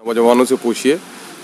नौजवानों से पूछिए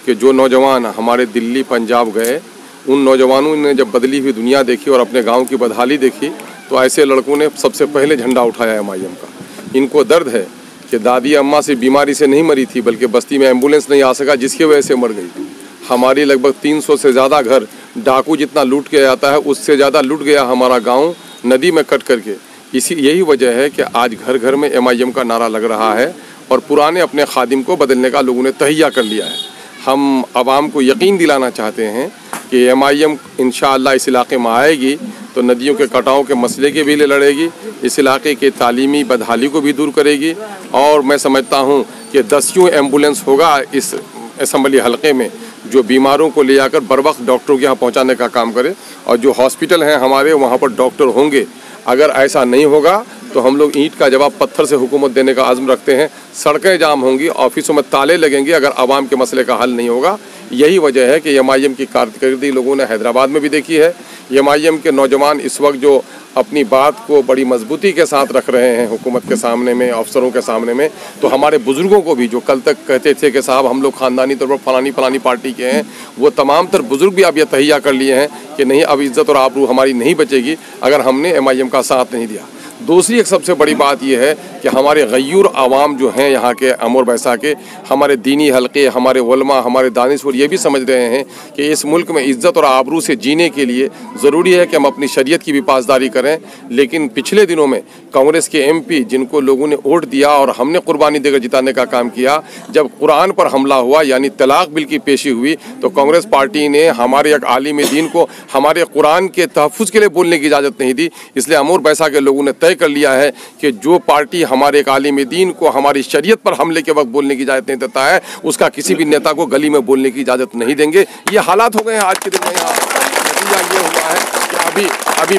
कि जो नौजवान हमारे दिल्ली पंजाब गए, उन नौजवानों ने जब बदली हुई दुनिया देखी और अपने गांव की बदहाली देखी तो ऐसे लड़कों ने सबसे पहले झंडा उठाया MIM का। इनको दर्द है कि दादी अम्मा से बीमारी से नहीं मरी थी, बल्कि बस्ती में एम्बुलेंस नहीं आ सका जिसकी वजह से मर गई। हमारी लगभग 300 से ज़्यादा घर डाकू जितना लूट के जाता है उससे ज़्यादा लूट गया हमारा गाँव नदी में कट करके। यही वजह है कि आज घर घर में MIM का नारा लग रहा है और पुराने अपने खादिम को बदलने का लोगों ने तहिया कर लिया है। हम आवाम को यकीन दिलाना चाहते हैं कि MIM इंशाअल्लाह इस इलाके में आएगी तो नदियों के कटाव के मसले के भी लिए लड़ेगी, इस इलाके के तालीमी बदहाली को भी दूर करेगी। और मैं समझता हूँ कि 10 एम्बुलेंस होगा इस असम्बली हलके में जो बीमारों को ले जाकर बर वक्त डॉक्टरों के यहाँ पहुँचाने का काम करे, और जो हॉस्पिटल हैं हमारे वहाँ पर डॉक्टर होंगे। अगर ऐसा नहीं होगा तो हम लोग ईंट का जवाब पत्थर से हुकूमत देने का आज़म रखते हैं। सड़कें जाम होंगी, ऑफिसों में ताले लगेंगे अगर आवाम के मसले का हल नहीं होगा। यही वजह है कि MIM की कारकर्दगी लोगों ने हैदराबाद में भी देखी है। MIM के नौजवान इस वक्त जो अपनी बात को बड़ी मजबूती के साथ रख रहे हैं हुकूमत के सामने में, अफसरों के सामने में, तो हमारे बुज़ुर्गों को भी जो कल तक कहते थे कि साहब हम लोग ख़ानदानी तौर पर फलानी पार्टी के हैं, वो तमाम तर बुज़ुर्ग भी अब ये तहिया कर लिए हैं कि नहीं, अब इज़्ज़त और आबरू हमारी नहीं बचेगी अगर हमने MIM का साथ नहीं दिया। दूसरी एक सबसे बड़ी बात यह है कि हमारे गयूर आवाम जो हैं यहाँ के अमर बैसा के, हमारे दीनी हलके, हमारे उलमा, हमारे दानिशवर ये भी समझ रहे हैं कि इस मुल्क में इज़्ज़त और आबरू से जीने के लिए ज़रूरी है कि हम अपनी शरीयत की भी पासदारी करें। लेकिन पिछले दिनों में कांग्रेस के MP जिनको लोगों ने वोट दिया और हमने कुर्बानी देकर जिताने का काम किया, जब कुरान पर हमला हुआ यानी तलाक बिल की पेशी हुई तो कांग्रेस पार्टी ने हमारे एक आलिम दीन को हमारे कुरान के तहफ़्फ़ुज़ के लिए बोलने की इजाज़त नहीं दी। इसलिए अमर बैसा के लोगों ने तय कर लिया है कि जो पार्टी हमारे एक आलिम दीन को हमारी शरीयत पर हमले के वक्त बोलने की इजाज़त नहीं देता है, उसका किसी भी नेता को गली में बोलने की इजाज़त नहीं देंगे। ये हालात हो गए हैं आज के दिन में। यहाँ नतीजा ये हुआ है कि अभी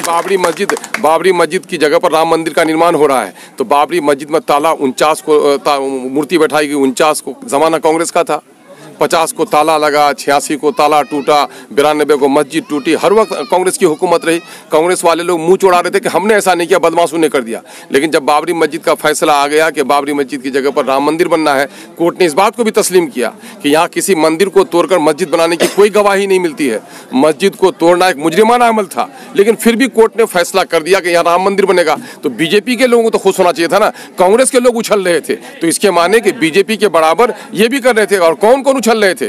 बाबरी मस्जिद की जगह पर राम मंदिर का निर्माण हो रहा है, तो बाबरी मस्जिद में ताला 49 को मूर्ति बैठाई गई। 49 को ज़माना कांग्रेस का था, 50 को ताला लगा, 86 को ताला टूटा, 92 को मस्जिद टूटी। हर वक्त कांग्रेस की हुकूमत रही। कांग्रेस वाले लोग मुंह चौड़ा रहे थे कि हमने ऐसा नहीं किया, बदमाशों ने कर दिया। लेकिन जब बाबरी मस्जिद का फैसला आ गया कि बाबरी मस्जिद की जगह पर राम मंदिर बनना है, कोर्ट ने इस बात को भी तस्लीम किया कि यहाँ किसी मंदिर को तोड़कर मस्जिद बनाने की कोई गवाही नहीं मिलती है। मस्जिद को तोड़ना एक मुजरिमाना अमल था, लेकिन फिर भी कोर्ट ने फैसला कर दिया कि यहाँ राम मंदिर बनेगा। तो BJP के लोगों को तो खुश होना चाहिए था ना, कांग्रेस के लोग उछल रहे थे। तो इसके माने कि BJP के बराबर ये भी कर रहे थे। और कौन कौन उछल रहे थे?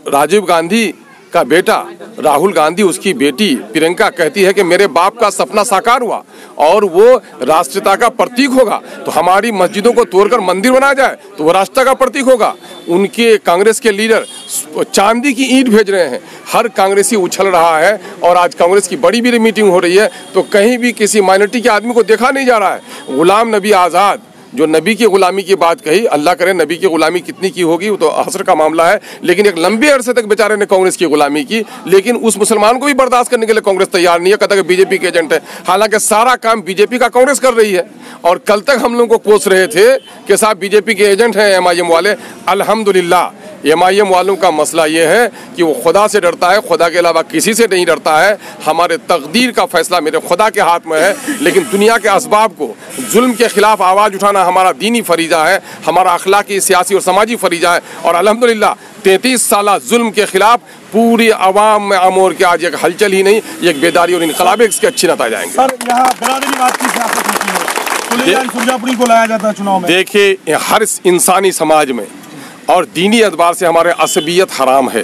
राजीव गांधी का बेटा राहुल गांधी, उसकी बेटी प्रियंका कहती है कि मेरे बाप का सपना साकार हुआ और वो राष्ट्रीयता का प्रतीक होगा, तो हमारी मस्जिदों को तोड़कर मंदिर बनाया जाए तो वो राष्ट्रता का प्रतीक होगा। उनके कांग्रेस के लीडर चांदी की ईंट भेज रहे हैं। हर कांग्रेसी उछल रहा है और आज कांग्रेस की बड़ी मीटिंग हो रही है तो कहीं भी किसी माइनॉरिटी के आदमी को देखा नहीं जा रहा है। गुलाम नबी आज़ाद जो नबी की गुलामी की बात कही, अल्लाह करे नबी की गुलामी कितनी की होगी वो तो हसर का मामला है, लेकिन एक लंबे अरसे तक बेचारे ने कांग्रेस की गुलामी की। लेकिन उस मुसलमान को भी बर्दाश्त करने के लिए कांग्रेस तैयार नहीं है, कहता कि BJP के एजेंट है। हालांकि सारा काम BJP का कांग्रेस कर रही है। और कल तक हम लोगों को कोस रहे थे कि साहब BJP के एजेंट हैं MIM वाले। अल्हम्दुलिल्लाह MIM वालों का मसला ये है कि वो खुदा से डरता है, खुदा के अलावा किसी से नहीं डरता है। हमारे तकदीर का फैसला मेरे खुदा के हाथ में है, लेकिन दुनिया के असबाब को, जुल्म के खिलाफ आवाज़ उठाना हमारा दीनी फरीजा है, हमारा अखलाकी, सियासी और समाजी फरीजा है। और अल्हम्दुलिल्लाह 33 साल जुल्म के खिलाफ पूरी आवाम में अमोर के आज एक हलचल ही नहीं, एक बेदारी और इनकलाब इसके अच्छे नतीजे आएंगे। सर, यहाँ बरादरी बात की सियासत होती है, सुरजापुरी को लाया जाता है चुनाव में। देखिए, हर इंसानी समाज में और दीनी एतबार से हमारे असबियत हराम है।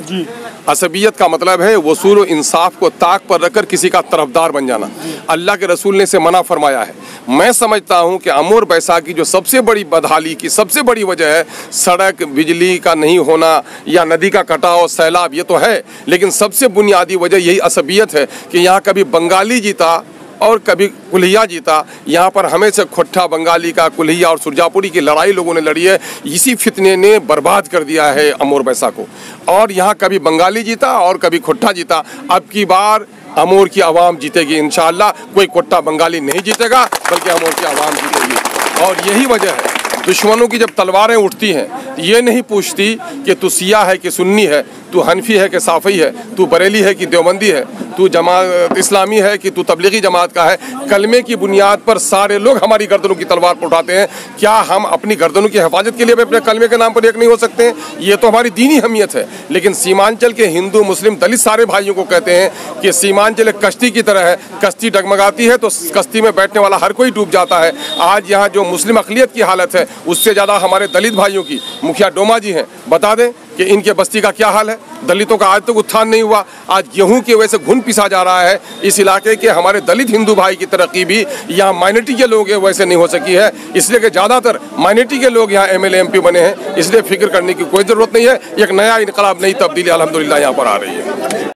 असबियत का मतलब है वसूल और इंसाफ को ताक पर रखकर किसी का तरफदार बन जाना। अल्लाह के रसूल ने इसे मना फरमाया है। मैं समझता हूँ कि अमर बैसा की जो सबसे बड़ी बदहाली की सबसे बड़ी वजह है सड़क, बिजली का नहीं होना या नदी का कटाव, सैलाब, ये तो है, लेकिन सबसे बुनियादी वजह यही असबियत है कि यहाँ कभी बंगाली जीता और कभी कुल्हिया जीता। यहाँ पर हमेशा खोट्ठा बंगाली का, कुल्हिया और सुरजापुरी की लड़ाई लोगों ने लड़ी है। इसी फितने ने बर्बाद कर दिया है अमर बैसा को। और यहाँ कभी बंगाली जीता और कभी खोट्ठा जीता। अब की बार अमर की आवाम जीतेगी इंशाअल्लाह। कोई खोट्ठा बंगाली नहीं जीतेगा, बल्कि अमर की आवाम जीतेगी। और यही वजह है दुश्मनों की जब तलवारें उठती हैं, ये नहीं पूछती कि तू सिया है कि सुन्नी है, तू हनफी है कि साफ़ी है, तू बरेली है कि देवबंदी है, तू जमात इस्लामी है कि तू तबलीगी जमात का है। कलमे की बुनियाद पर सारे लोग हमारी गर्दनों की तलवार पर उठाते हैं। क्या हम अपनी गर्दनों की हिफाजत के लिए भी अपने कलमे के नाम पर एक नहीं हो सकते हैं? ये तो हमारी दीनी अहमियत है। लेकिन सीमांचल के हिंदू मुस्लिम दलित सारे भाइयों को कहते हैं कि सीमांचल एक कश्ती की तरह है, कश्ती डगमगाती है तो कश्ती में बैठने वाला हर कोई डूब जाता है। आज यहाँ जो मुस्लिम अक़लियत की हालत है, उससे ज़्यादा हमारे दलित भाइयों की, मुखिया डोमा जी हैं, बता दें कि इनके बस्ती का क्या हाल है। दलितों का आज तक उत्थान नहीं हुआ। आज गेहूं की वजह से घुन पिसा जा रहा है इस इलाके के। हमारे दलित हिंदू भाई की तरक्की भी यहाँ माइनॉरिटी के लोग हैं वैसे नहीं हो सकी है, इसलिए कि ज़्यादातर माइनॉरिटी के लोग यहाँ MLA MP बने हैं। इसलिए फिक्र करने की कोई ज़रूरत नहीं है। एक नया इनकलाब, नई तब्दीली अल्हम्दुलिल्लाह यहाँ पर आ रही है।